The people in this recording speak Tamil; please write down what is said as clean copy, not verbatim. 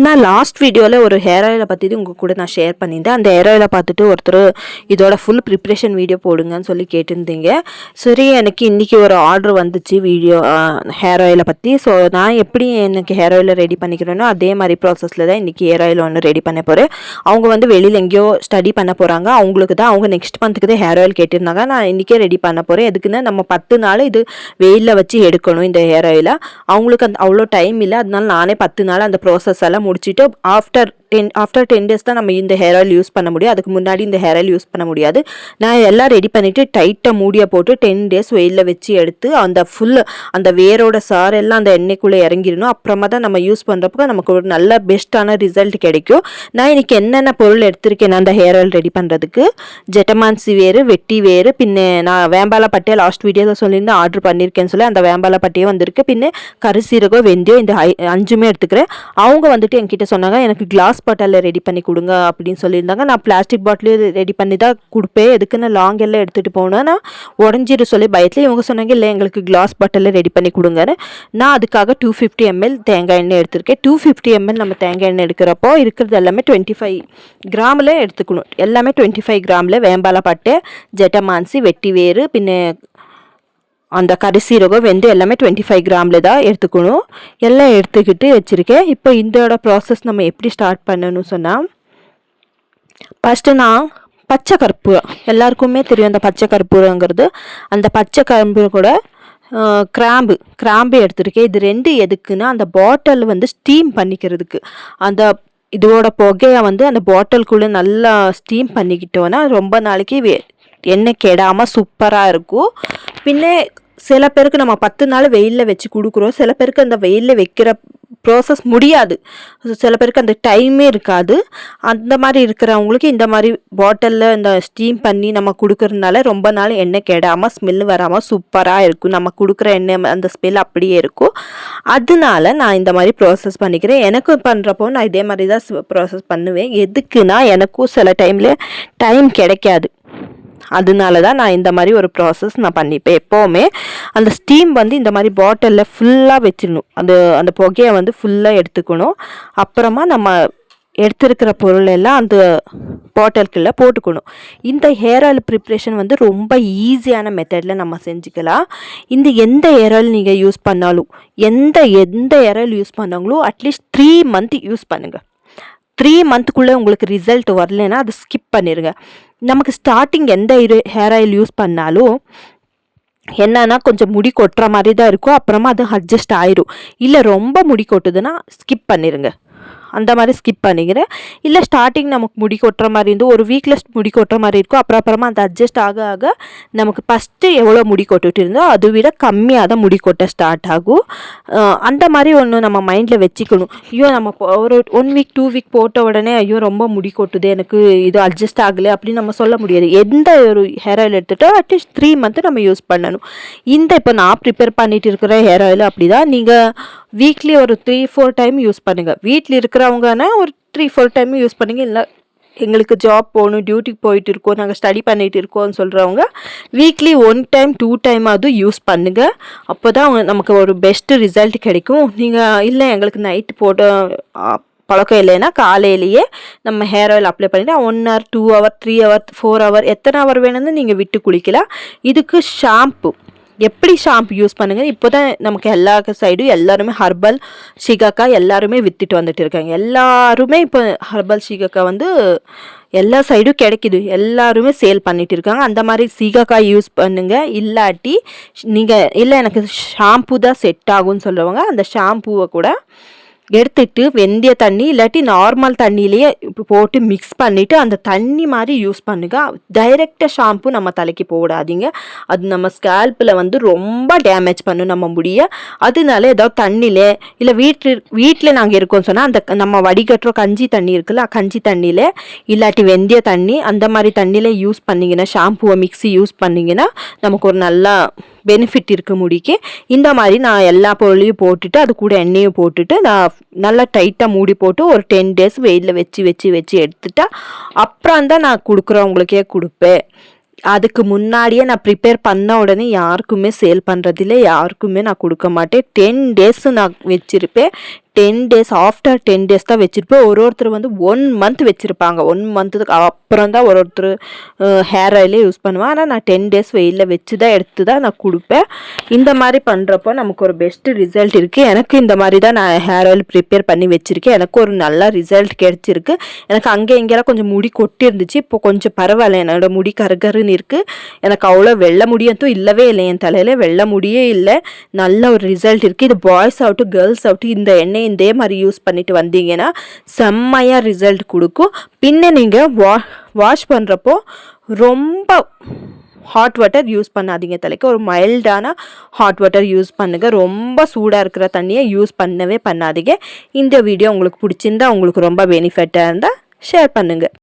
நான் லாஸ்ட் வீடியோவில் ஒரு ஹேர் ஆயிலை பற்றி உங்கள் கூட நான் ஷேர் பண்ணியிருந்தேன். அந்த ஹேர் ஆயிலை பார்த்துட்டு ஒருத்தர் இதோட ஃபுல் ப்ரிப்ரேஷன் வீடியோ போடுங்கன்னு சொல்லி கேட்டிருந்தீங்க. சரி, எனக்கு இன்றைக்கி ஒரு ஆர்டர் வந்துச்சு வீடியோ ஹேர் ஆயிலை பற்றி. ஸோ நான் எப்படி எனக்கு ஹேர் ஆயிலை ரெடி பண்ணிக்கிறேனோ அதே மாதிரி ப்ராசஸில் தான் இன்றைக்கி ஹேர் ஆயில் ஒன்று ரெடி பண்ண போகிறேன். அவங்க வந்து வெளியில் எங்கேயோ ஸ்டடி பண்ண போகிறாங்க. அவங்களுக்கு தான் அவங்க நெக்ஸ்ட் மந்த்துக்கு தான் ஹேர் ஆயில் கேட்டிருந்தாங்க. நான் இன்றைக்கே ரெடி பண்ண போகிறேன். எதுக்குன்னா நம்ம 10 நாள் இது வெயிலில் வச்சு எடுக்கணும் இந்த ஹேர் ஆயிலை. அவங்களுக்கு அவ்வளோ டைம் இல்லை. அதனால நானே 10 நாள் அந்த ப்ராசஸ் எல்லாம் முடிச்சுட்டு ஆஃப்டர் 10 days தான் நம்ம இந்த ஹேர் ஆயில் யூஸ் பண்ண முடியும். அதுக்கு முன்னாடி இந்த ஹேர் ஆயில் யூஸ் பண்ண முடியாது. நான் எல்லாம் ரெடி பண்ணிவிட்டு டைட்டாக மூடியை போட்டு 10 days வெயிலில் வச்சு எடுத்து அந்த வேரோட சார் எல்லாம் அந்த எண்ணெய்க்குள்ளே இறங்கிடணும். அப்புறமா தான் நம்ம யூஸ் பண்ணுறப்போ நமக்கு ஒரு நல்ல பெஸ்ட்டான ரிசல்ட் கிடைக்கும். நான் இன்றைக்கி என்னென்ன பொருள் எடுத்திருக்கேன் அந்த ஹேர் ஆயில் ரெடி பண்ணுறதுக்கு: ஜெட்டமான்சி வேறு, வெட்டி வேறு, பின்ன நான் வேம்பாலா பட்டையை லாஸ்ட் வீடியோவில் சொல்லியிருந்தேன் ஆர்டர் பண்ணியிருக்கேன்னு சொல்லி அந்த வேம்பாலா பட்டையும் வந்திருக்கு. பின்ன கரிசீரகம், வெந்தயம், இந்த 5மே எடுத்துக்கிறேன். அவங்க வந்துட்டு என்கிட்ட சொன்னாங்க எனக்கு கிளாஸ் பாட்டிலில் ரெடி பண்ணி கொடுங்க அப்படின்னு சொல்லியிருந்தாங்க. நான் பிளாஸ்டிக் பாட்டிலையும் ரெடி பண்ணி தான் கொடுப்பேன். எதுக்குன்னு லாங் எல்லாம் எடுத்துகிட்டு போனேன். நான் உடஞ்சிரு சொல்லி பயத்தில் இவங்க சொன்னாங்க இல்லை எங்களுக்கு கிளாஸ் பாட்டிலில் ரெடி பண்ணி கொடுங்கன்னு. நான் அதுக்காக 250 ml தேங்காய் எண்ணெய் எடுத்திருக்கேன். 250 ml நம்ம தேங்காய் எண்ணெய் எடுக்கிறப்போ இருக்கிறது எல்லாமே 25 கிராமில் எடுத்துக்கணும். எல்லாமே 25 கிராமில் வேம்பாலா பட்டை, ஜெட்டமான்சி, வெட்டி வேறு, பின்ன அந்த கரிசீரகம், வெந்தயம் எல்லாமே 25 கிராமில் தான் எடுத்துக்கணும். எல்லாம் எடுத்துக்கிட்டு வச்சுருக்கேன். இப்போ இதோட ப்ராசஸ் நம்ம எப்படி ஸ்டார்ட் பண்ணணும்னு சொன்னால், ஃபஸ்ட்டு நான் பச்சை கற்பூரம், எல்லாருக்குமே தெரியும் அந்த பச்சை கற்பூரங்கிறது. அந்த பச்சை கற்பூரம் கூட கிராம்பு எடுத்துருக்கேன். இது 2 எதுக்குன்னா அந்த பாட்டில் வந்து ஸ்டீம் பண்ணிக்கிறதுக்கு. அந்த இதோட புகையை வந்து அந்த பாட்டிலுக்குள்ளே நல்லா ஸ்டீம் பண்ணிக்கிட்டோன்னா ரொம்ப நாளைக்கு எண்ணெய் கெடாமல் சூப்பராக இருக்கும். பின்ன சில பேருக்கு நம்ம 10 நாள் வெயிலில் வச்சு கொடுக்குறோம். சில பேருக்கு அந்த வெயிலில் வைக்கிற ப்ராசஸ் முடியாது. சில பேருக்கு அந்த டைமே இருக்காது. அந்த மாதிரி இருக்கிறவங்களுக்கு இந்த மாதிரி பாட்டிலில் இந்த ஸ்டீம் பண்ணி நம்ம கொடுக்கறதுனால ரொம்ப நாள் எண்ணெய் கெடாமல் ஸ்மெல் வராமல் சூப்பராக இருக்கும். நம்ம கொடுக்குற எண்ணெய் அந்த ஸ்மெல் அப்படியே இருக்கும். அதனால நான் இந்த மாதிரி ப்ராசஸ் பண்ணிக்கிறேன். எனக்கு பண்ணுறப்போ நான் இதே மாதிரி தான் ப்ராசஸ் பண்ணுவேன். எதுக்குன்னா எனக்கும் சில டைம் கிடைக்காது. அதனால தான் நான் இந்த மாதிரி ஒரு ப்ராசஸ் நான் பண்ணிப்பேன். எப்போவுமே அந்த ஸ்டீம் வந்து இந்த மாதிரி பாட்டிலில் ஃபுல்லாக வச்சிடணும். அந்த புகையை வந்து ஃபுல்லாக எடுத்துக்கணும். அப்புறமா நம்ம எடுத்துருக்கிற பொருள் எல்லாம் அந்த பாட்டிலுக்குள்ளே போட்டுக்கணும். இந்த ஹேர் ஆயில் ப்ரிப்ரேஷன் வந்து ரொம்ப ஈஸியான மெத்தடில் நம்ம செஞ்சுக்கலாம். இந்த எந்த ஹேர் ஆயில் நீங்கள் யூஸ் பண்ணாலும், எந்த ஹேர் ஆயில் யூஸ் பண்ணாங்களோ அட்லீஸ்ட் 3 month யூஸ் பண்ணுங்கள். 3 monthக்குள்ளே உங்களுக்கு ரிசல்ட் வரலைன்னா அதை ஸ்கிப் பண்ணிடுங்க. நமக்கு ஸ்டார்டிங் எந்த ஹேர் ஆயில் யூஸ் பண்ணாலும் என்னன்னா கொஞ்சம் முடி கொட்டுற மாதிரி தான் இருக்கும். அப்புறமா அது அட்ஜஸ்ட் ஆயிடும். இல்லை ரொம்ப முடி கொட்டுதுன்னா ஸ்கிப் பண்ணிடுங்க. அந்த மாதிரி ஸ்கிப் பண்ணிக்கிறேன். இல்லை ஸ்டார்டிங் நமக்கு முடி கொட்டுற மாதிரி இருந்து ஒரு வீக்கில் முடி கொட்டுற மாதிரி இருக்கும். அப்புறமா அது அட்ஜஸ்ட் ஆக நமக்கு ஃபஸ்ட்டு எவ்வளோ முடி கொட்டுட்டு இருந்தோ அதை விட கம்மியாக தான் முடி கொட்ட ஸ்டார்ட் ஆகும். அந்த மாதிரி ஒன்று நம்ம மைண்டில் வச்சுக்கணும். ஐயோ நம்ம ஒரு 1 week 2 week போட்ட உடனே ஐயோ ரொம்ப முடி கொட்டுது எனக்கு இது அட்ஜஸ்ட் ஆகலை அப்படின்னு நம்ம சொல்ல முடியாது. எந்த ஒரு ஹேர் ஆயில் எடுத்துகிட்டோ அட்லீஸ்ட் 3 month நம்ம யூஸ் பண்ணணும். இப்போ நான் ப்ரிப்பேர் பண்ணிட்டு இருக்கிற ஹேர் ஆயில் அப்படி தான். நீங்கள் வீக்லி ஒரு 3-4 டைம் யூஸ் பண்ணுங்கள். வீட்டில் இருக்கிறவங்கன்னா ஒரு 3-4 டைம் யூஸ் பண்ணுங்க. இல்லை எங்களுக்கு ஜாப் போகணும், டியூட்டிக்கு போயிட்டு இருக்கோம், நாங்கள் ஸ்டடி பண்ணிகிட்டு இருக்கோம்னு சொல்கிறவங்க வீக்லி 1 time 2 time அது யூஸ் பண்ணுங்கள். அப்போ தான் நமக்கு ஒரு பெஸ்ட்டு ரிசல்ட் கிடைக்கும். நீங்கள் இல்லை எங்களுக்கு நைட்டு போட்ட பழக்கம் இல்லைன்னா காலையிலேயே நம்ம ஹேர் ஆயில் அப்ளை பண்ணிவிட்டு 1 hour 2 hour 3 hour 4 hour எத்தனை ஹவர் வேணும்னு நீங்கள் விட்டு குளிக்கலாம். இதுக்கு ஷாம்பு எப்படி ஷாம்பு யூஸ் பண்ணுங்கள். இப்போ தான் நமக்கு எல்லா சைடும் எல்லாருமே ஹர்பல் ஷிகாக்காய் எல்லாருமே விற்றுட்டு வந்துட்டு இருக்காங்க. எல்லாருமே இப்போ ஹர்பல் ஷிகாக்காய் வந்து எல்லா சைடும் கிடைக்கிது. எல்லாருமே சேல் பண்ணிட்டு இருக்காங்க. அந்த மாதிரி சீகாக்காய் யூஸ் பண்ணுங்கள். இல்லாட்டி நீங்கள் இல்லை எனக்கு ஷாம்பு தான் செட் ஆகும்னு சொல்கிறவங்க அந்த ஷாம்புவை கூட எடுத்துட்டு வெந்தய தண்ணி இல்லாட்டி நார்மல் தண்ணியிலேயே போட்டு மிக்ஸ் பண்ணிவிட்டு அந்த தண்ணி மாதிரி யூஸ் பண்ணுங்க. டைரெக்டாக ஷாம்பு நம்ம தலைக்கு போடாதீங்க. அது நம்ம ஸ்கேல்பில் வந்து ரொம்ப டேமேஜ் பண்ணும் நம்ம முடிய. அதனால ஏதாவது தண்ணியில் இல்லை வீட்டில் நாங்கள் இருக்கோம்னு சொன்னால் அந்த நம்ம வடிகட்டுற கஞ்சி தண்ணி இருக்குல்ல, கஞ்சி தண்ணியில் இல்லாட்டி வெந்தய தண்ணி அந்த மாதிரி தண்ணியில் யூஸ் பண்ணிங்கன்னா ஷாம்புவை மிக்ஸி யூஸ் பண்ணிங்கன்னா நமக்கு ஒரு நல்லா பெனிஃபிட் இருக்க முடிக்கு. இந்த மாதிரி நான் எல்லா பொருளையும் போட்டுட்டு அது கூட எண்ணெயும் போட்டுட்டு நான் நல்லா டைட்டாக மூடி போட்டு ஒரு 10 days வெயிலில் வச்சு எடுத்துட்டா அப்புறம் தான் நான் கொடுக்குறவங்களுக்கே கொடுப்பேன். அதுக்கு முன்னாடியே நான் ப்ரிப்பேர் பண்ண உடனே யாருக்குமே சேல் பண்ணுறதில்ல, யாருக்குமே நான் கொடுக்க மாட்டேன். 10 days நான் வச்சுருப்பேன். 10 டேஸ் ஆஃப்டர் 10 டேஸ் தான் வச்சுருப்பேன். ஒருத்தர் வந்து 1 மந்த் வச்சுருப்பாங்க. 1 மந்த்துக்கு அப்புறம் தான் ஒருத்தர் ஹேர் ஆயிலே யூஸ் பண்ணுவேன். ஆனால் நான் 10 டேஸ் வெயிலில் வச்சு தான் எடுத்து தான் நான் கொடுப்பேன். இந்த மாதிரி பண்ணுறப்போ நமக்கு ஒரு பெஸ்ட்டு ரிசல்ட் இருக்குது. எனக்கு இந்த மாதிரி தான் நான் ஹேர் ஆயில் ப்ரிப்பேர் பண்ணி வச்சுருக்கேன். எனக்கு ஒரு நல்ல ரிசல்ட் கிடச்சிருக்கு. எனக்கு அங்கே இங்கெல்லாம் கொஞ்சம் முடி கொட்டி இருந்துச்சு. இப்போ கொஞ்சம் பரவாயில்ல. என்னோடய முடி கருகருன்னு இருக்குது. எனக்கு அவ்வளோ வெள்ளை முடியும் இல்லவே இல்லை. என் தலையில் வெள்ளை முடியே இல்லை. நல்ல ஒரு ரிசல்ட் இருக்குது. இது பாய்ஸ் ஆகட்டும் கேர்ள்ஸ் ஆகட்டும் இந்த எண்ணெய் இதே மாதிரி யூஸ் பண்ணிட்டு வந்தீங்கன்னா செம்மையாக ரிசல்ட் கொடுக்கும். பின்ன நீங்கள் வாஷ் பண்ணுறப்போ ரொம்ப ஹாட் வாட்டர் யூஸ் பண்ணாதீங்க. தலைக்கு ஒரு மைல்டான ஹாட் வாட்டர் யூஸ் பண்ணுங்கள். ரொம்ப சூடாக இருக்கிற தண்ணியை யூஸ் பண்ணவே பண்ணாதீங்க. இந்த வீடியோ உங்களுக்கு பிடிச்சிருந்தா உங்களுக்கு ரொம்ப பெனிஃபிட்டாக இருந்தால் ஷேர் பண்ணுங்கள்.